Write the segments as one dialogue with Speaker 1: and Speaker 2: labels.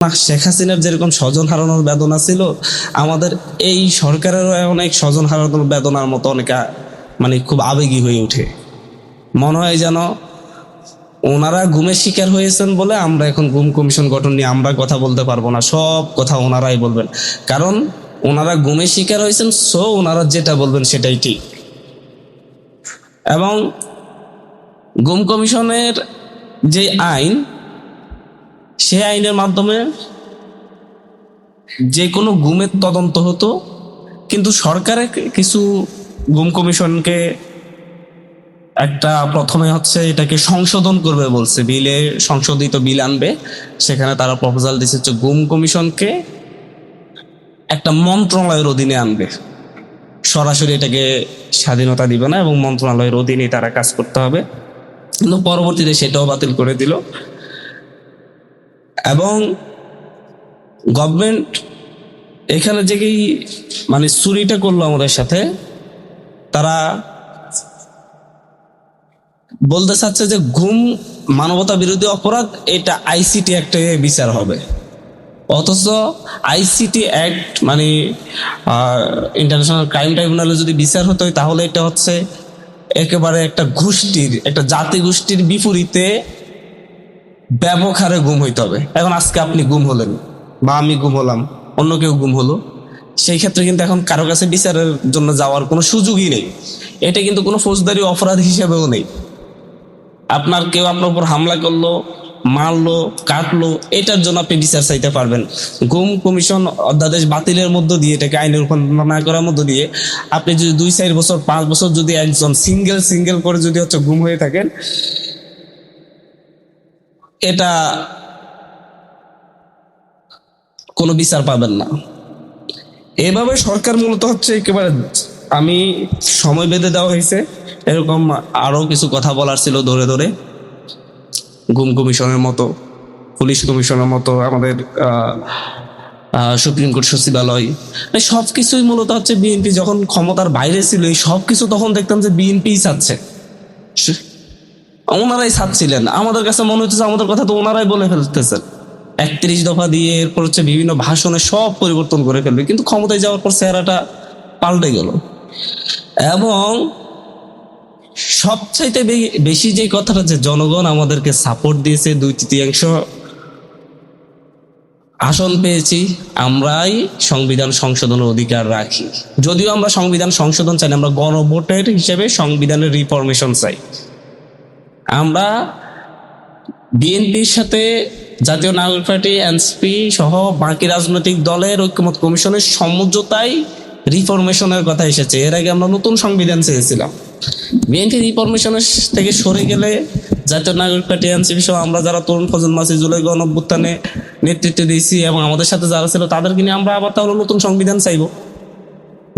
Speaker 1: শেখ হাসিনার যেরকম স্বজন হারানোর বেদনা ছিল, আমাদের এই সরকারেরও অনেক স্বজন হারানোর বেদনার মতো অনেকে মানে খুব আবেগী হয়ে ওঠে। মনে হয় যেন ওনারা গুমের শিকার হয়েছেন বলে আমরা এখন গুম কমিশন গঠন নিয়ে আমরা কথা বলতে পারবো না, সব কথা ওনারাই বলবেন। কারণ ওনারা গুমের শিকার হয়েছেন, সো ওনারা যেটা বলবেন সেটাই ঠিক। এবং গুম কমিশনের যে আইন, সে আইনের মাধ্যমে যে কোনো গুমের তদন্ত হতো, কিন্তু সরকারে কিছু গুম কমিশনকে একটা প্রথমে হচ্ছে এটাকে সংশোধন করবে বলছে, বিলে সংশোধিত বিল আনবে। সেখানে তারা প্রপোজাল দিচ্ছে যে গুম কমিশনকে একটা মন্ত্রণালয়ের অধীনে আনবে, সরাসরি এটাকে স্বাধীনতা দিবে না এবং মন্ত্রণালয়ের অধীনে তারা কাজ করতে হবে। কিন্তু পরবর্তীতে সেটাও বাতিল করে দিল। এবং গভর্নমেন্ট এখানে যে মানে চুরিটা করলো আমাদের সাথে, তারা বলতে চাচ্ছে যে গুম মানবতা বিরোধী অপরাধ, এটা আইসিটি অ্যাক্টে বিচার হবে। অথচ আইসিটি অ্যাক্ট মানে ইন্টারন্যাশনাল ক্রাইম ট্রাইব্যুনালে যদি বিচার হতো, তাহলে এটা হচ্ছে একেবারে একটা গোষ্ঠীর, একটা জাতি গোষ্ঠীর বিপরীতে ব্যাপক হারে গুম হইতে হবে। এখন আজকে আপনি গুম হলেন বা আমি গুম হলাম, অন্য কেউ গুম হলো, সেই ক্ষেত্রে কিন্তু এখন কারো কাছে বিচারের জন্য যাওয়ার কোনো সুযোগই নেই। এটা কিন্তু কোনো ফৌজদারি অপরাধ হিসেবেও নেই। আপনার কেউ আপনার উপর হামলা করলো, মারলো, কাটলো, এটার জন্য আপনি বিচার চাইতে পারবেন। গুম কমিশন অধ্যাদেশ বাতিলের মধ্য দিয়ে, এটাকে আইনে রূপান্তর না করার মধ্য দিয়ে, আপনি যদি 2-4 বছর 5 বছর যদি একজন সিঙ্গেল করে যদি হচ্ছে গুম হয়ে থাকেন, এটা কোনো বিচার পাবেন না। এভাবে সরকার মূলত হচ্ছে একেবারে, আমি সময় বেঁধে দেওয়া হয়েছে, এরকম আরো কিছু কথা বলার ছিল ধরে ধরে, গুম কমিশনের মতো, পুলিশ কমিশনের মতো, আমাদের সুপ্রিম কোর্ট সচিবালয়, সবকিছুই মূলত হচ্ছে বিএনপি যখন ক্ষমতার বাইরে ছিল, এই সবকিছু তখন দেখতাম যে বিএনপি চাচ্ছে, ওনারাই চাচ্ছিলেন। আমাদের কাছে মনে হচ্ছে আমাদের কথা তো ওনারাই বলে ফেলতেছেন। 31 দফা দিয়ে এরপর হচ্ছে বিভিন্ন ভাষণে সব পরিবর্তন করে ফেলবে, কিন্তু ক্ষমতায় যাওয়ার পর চেহারাটা পাল্টে গেল। এবং সবচাইতে বেশি যে কথাটা, যে জনগণ আমাদেরকে সাপোর্ট দিয়েছে, 2/3 আসন পেয়েছি, আমরাই সংবিধান সংশোধনের অধিকার রাখি। যদিও আমরা সংবিধান সংশোধন চাই না, আমরা গণভোটের হিসেবে সংবিধানের রিফরমেশন চাই। আমরা বিএনপির সাথে জাতীয় নাগরিক পার্টি, এনসিপি সহ বাকি রাজনৈতিক দলের ঐক্যমত কমিশনের সমঝোতায় রিফরমেশনের কথা এসেছে। এর আগে আমরা নতুন সংবিধান চেয়েছিলাম। বিএনপি রিফরমেশনের থেকে সরে গেলে জাতীয় নাগরিক পার্টি, এনসিপি সহ আমরা যারা তরুণ প্রজন্ম আছি, জুলাই গণঅভ্যুত্থানে নেতৃত্ব দিয়েছি এবং আমাদের সাথে যারা ছিল, তাদেরকে নিয়ে আমরা আবার তাহলে নতুন সংবিধান চাইব।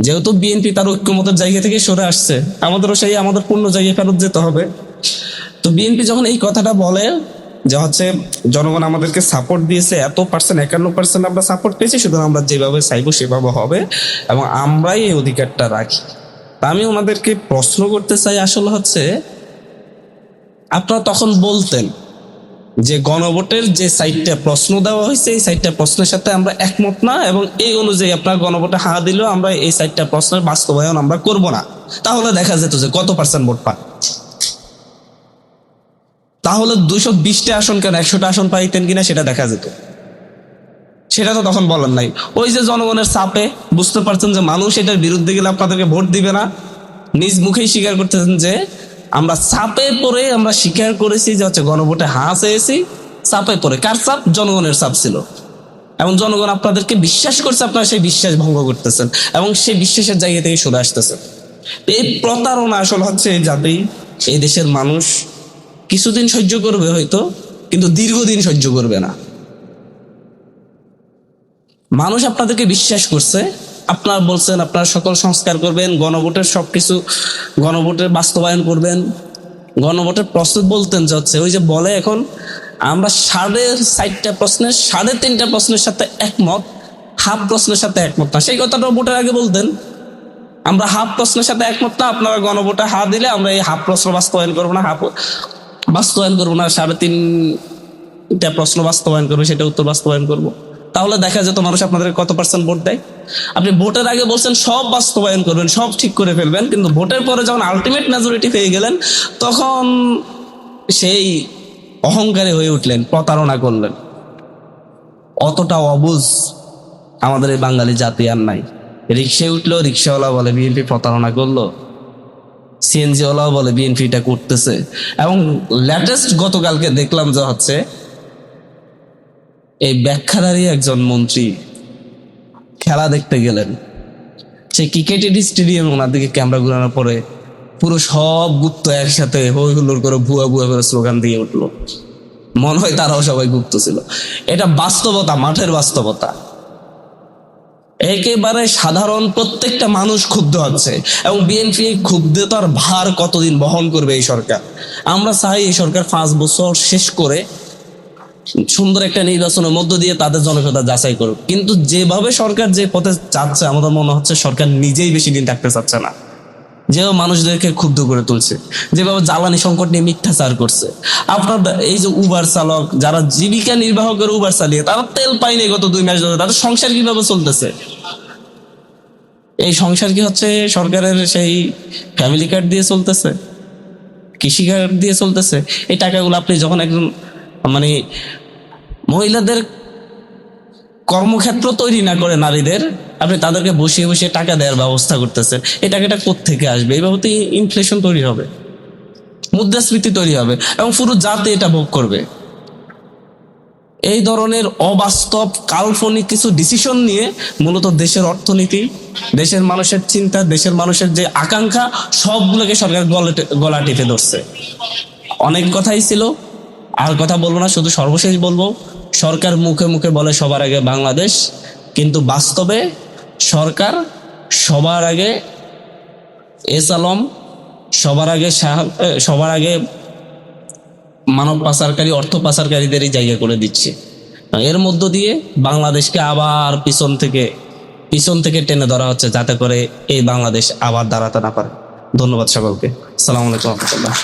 Speaker 1: যেহেতু বিএনপি তার ঐক্যমতের জায়গা থেকে সরে আসছে, আমাদেরও সেই আমাদের পূর্ণ জায়গায় ফেরত যেতে হবে। তো বিএনপি যখন এই কথাটা বলে যে হচ্ছে জনগণ আমাদেরকে সাপোর্ট দিয়েছে, এত পার্সেন্ট, 51% আমরা সাপোর্ট পেয়েছি, সুতরাং আমরা যেভাবে চাইবো সেভাবে হবে এবং আমরাই এই অধিকারটা রাখি। তা আমি ওনাদেরকে প্রশ্ন করতে চাই, আসলে হচ্ছে আপনারা তখন বলতেন যে গণভোটের যে 4টা প্রশ্ন দেওয়া হয়েছে, এই 4টা প্রশ্নের সাথে আমরা একমত না, এবং এই অনুযায়ী আপনার গণভোটে হা দিলেও আমরা এই 4টা প্রশ্নের বাস্তবায়ন আমরা করব না। তাহলে দেখা যেত যে কত পার্সেন্ট ভোট পান। তাহলে 220টা আসন কেন 100টা আসন পাইতেন কিনা সেটা দেখা যেত। সেটা তো তখন বলেন নাই। ওই যে জনগণের চাপে বুঝতে পারছেন যে মানুষ এটার বিরুদ্ধে গেলে আপনাদেরকে ভোট দিবে না, নিজ মুখেই স্বীকার করতেছেন যে আমরা চাপে পড়ে আমরা স্বীকার করেছি যে হচ্ছে গণভোটে হা চেয়েছি, চাপে পড়ে। কার চাপ? জনগণের চাপ ছিল। এবং জনগণ আপনাদেরকে বিশ্বাস করছে, আপনারা সেই বিশ্বাস ভঙ্গ করতেছেন এবং সেই বিশ্বাসের জায়গা থেকে সরে আসতেছেন। এই প্রতারণা আসলে হচ্ছে যাতেই এই দেশের মানুষ কিছুদিন সহ্য করবে হয়তো, কিন্তু দীর্ঘদিন সহ্য করবে না। মানুষ আপনাদেরকে বিশ্বাস করছে, আপনারা বলছেন আপনারা সকল সংস্কার করবেন, গণভোটের সবকিছু, গণভোটের বাস্তবায়ন করবেন, গণভোটের প্রস্তুত বলতেন যে হচ্ছে ওই যে বলে এখন আমরা 4.5টা প্রশ্নের 3.5টা প্রশ্নের সাথে একমত, হাফ প্রশ্নের সাথে একমত না। সেই কথাটা ভোটের আগে বলতেন, আমরা হাফ প্রশ্নের সাথে একমত না, আপনারা গণভোটে হা দিলে আমরা এই হাফ প্রশ্ন বাস্তবায়ন করবো না, 3.5 এটা প্রশ্ন বাস্তবায়ন করবো, সেটা উত্তর বাস্তবায়ন করব। তাহলে দেখা যেত মানুষ আপনাদের কত পার্সেন্ট ভোট দেয়। আপনি ভোটের আগে বলছেন সব বাস্তবায়ন করবেন, সব ঠিক করে ফেলবেন, কিন্তু ভোটের পরে যখন আলটিমেট মেজরিটি পেয়ে গেলেন তখন সেই অহংকারী হয়ে উঠলেন, প্রতারণা করলেন। অতটা অবুঝ আমাদের এই বাঙালি জাতি আর নাই। রিক্সায় উঠলো, রিক্সাওয়ালা বলে বিএনপি প্রতারণা করলো, সিএনজি ওয়ালাও বলে বিএনপি এটা করতেছে। এবং লেটেস্ট গতকালকে দেখলাম যে হচ্ছে এই ব্যাখ্যাধারী একজন মন্ত্রী খেলা দেখতে গেলেন, সেই ক্রিকেটের স্টেডিয়ামে ওনার দিকে ক্যামেরা ঘুরানোর পরে পুরো সব গুপ্ত একসাথে হই হুল্লোড় করে ভুয়া ভুয়া করে স্লোগান দিয়ে উঠলো। মনে হয় তারাও সবাই গুপ্ত ছিল। এটা বাস্তবতা, মাঠের বাস্তবতা। একেবারে সাধারণ প্রত্যেকটা মানুষ ক্ষুব্ধ হচ্ছে, এবং বিএনপি ক্ষুব্ধতার ভার কতদিন বহন করবে এই সরকার। আমরা চাই এই সরকার 5 বছর শেষ করে সুন্দর একটা নির্বাচনের মধ্য দিয়ে তাদের জনপ্রিয়তা যাচাই করুক, কিন্তু যেভাবে সরকার যে পথে যাচ্ছে আমাদের মনে হচ্ছে সরকার নিজেই বেশি দিন থাকতে চাচ্ছে না। যেভাবে মানুষদেরকে ক্ষুব্ধ করে তুলছে, যেভাবে জ্বালানি সংকট নিয়ে মিথ্যাচার করছে। আপনার এই যে উবার চালক যারা জীবিকা নির্বাহ করে উবার চালিয়ে, তারা তেল পায়নি গত 2 মাস ধরে, তাদের সংসার কিভাবে চলতেছে? এই সংসার কি হচ্ছে সরকারের সেই ফ্যামিলি কার্ড দিয়ে চলতেছে, কৃষি কার্ড দিয়ে চলতেছে? এই টাকাগুলো আপনি যখন একজন মানে মহিলাদের কর্মক্ষেত্র তৈরি না করে নারীদের, আপনি তাদেরকে বসিয়ে বসিয়ে টাকা দেওয়ার ব্যবস্থা করতেছেন। এই টাকাটা কোত্থেকে আসবে? এইভাবে তো ইনফ্লেশন তৈরি হবে, মুদ্রাস্ফীতি তৈরি হবে, এবং পুরো জাতি এটা ভোগ করবে। এই ধরনের অবাস্তব কাল্পনিক কিছু ডিসিশন নিয়ে মূলত দেশের অর্থনীতি, দেশের মানুষের চিন্তা, দেশের মানুষের যে আকাঙ্ক্ষা, সবগুলোকে সরকার গলা টিপে ধরছে। অনেক কথাই ছিল, আর কথা বলবো না, শুধু সর্বশেষ বলবো, সরকার মুখে মুখে বলে সবার আগে বাংলাদেশ, কিন্তু বাস্তবে সরকার সবার আগে এস আলম, সবার আগে মানব পাচারকারী, অর্থ পাচারকারীদেরই জায়গা করে দিচ্ছে। এর মধ্য দিয়ে বাংলাদেশকে আবার পিছন থেকে টেনে ধরা হচ্ছে, যাতে করে এই বাংলাদেশ আবার দাঁড়াতে না পারে। ধন্যবাদ সকলকে। আসসালামু আলাইকুম রহমতুল্লাহ।